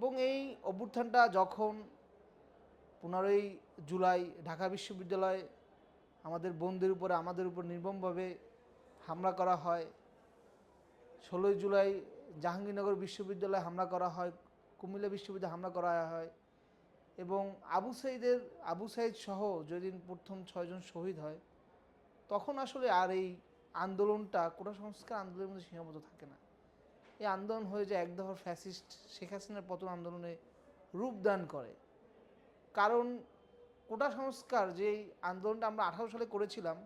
এবং এই অভ্যুত্থানটা যখন 15ই জুলাই ঢাকা বিশ্ববিদ্যালয়ে আমাদের বোনদের উপরে আমাদের উপর নির্মমভাবে হামলা করা হয়, 16ই জুলাই জাহাঙ্গীরনগর বিশ্ববিদ্যালয়ে হামলা করা হয়, কুমিল্লা বিশ্ববিদ্যালয়ে হামলা করা হয় এবং আবু সাঈদ সহ যেদিন প্রথম 6 জন শহীদ হয়, তখন আসলে আর এই আন্দোলনটা কোটা সংস্কার আন্দোলনের মধ্যে সীমাবদ্ধ থাকে না। এই আন্দোলন হয়ে যায় এক দফার ফ্যাসিস্ট শেখ হাসিনার পতন আন্দোলনে রূপদান করে। কারণ কোটা সংস্কার যেই আন্দোলনটা আমরা 18 সালে করেছিলাম,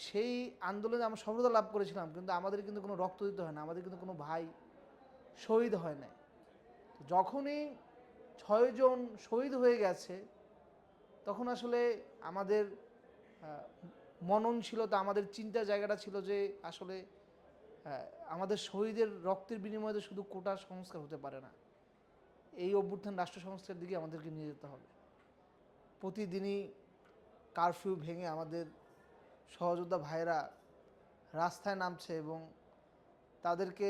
সেই আন্দোলনে আমরা সফলতা লাভ করেছিলাম, কিন্তু আমাদের কিন্তু কোনো রক্ত দিতে হয় না, আমাদের কিন্তু কোনো ভাই শহীদ হয় না। যখনই 6 জন শহীদ হয়ে গেছে, তখন আসলে আমাদের মননশীলতা, আমাদের চিন্তার জায়গাটা ছিল যে আসলে আমাদের শহীদের রক্তের বিনিময়ে শুধু কোটা সংস্কার হতে পারে না, এই অভ্যুত্থান রাষ্ট্র সংস্কারের দিকে আমাদেরকে নিয়ে যেতে হবে। প্রতিদিনই কারফিউ ভেঙে আমাদের সহযোদ্ধা ভাইরা রাস্তায় নামছে এবং তাদেরকে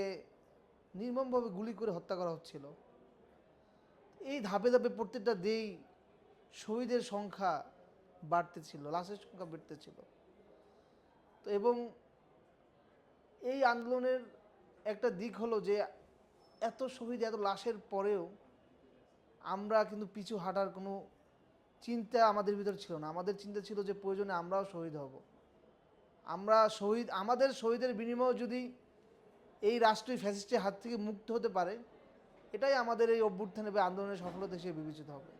নির্মমভাবে গুলি করে হত্যা করা হচ্ছিল। এই ধাপে ধাপে প্রত্যেকটা দিয়েই শহীদের সংখ্যা বাড়তেছিল, লাশের সংখ্যা বাড়তেছিল। তো এবং এই আন্দোলনের একটা দিক হলো যে এত শহীদ, এত লাশের পরেও আমরা কিন্তু পিছু হাঁটার কোনো চিন্তা আমাদের ভিতর ছিল না। আমাদের চিন্তা ছিল যে প্রয়োজনে আমরাও শহীদ হব। আমাদের শহীদের বিনিময়ে যদি এই রাষ্ট্রীয় ফ্যাসিস্টের হাত থেকে মুক্ত হতে পারে, এটাই আমাদের এই অভ্যুত্থান বা আন্দোলনের সফলতা হিসেবে বিবেচিত হবে।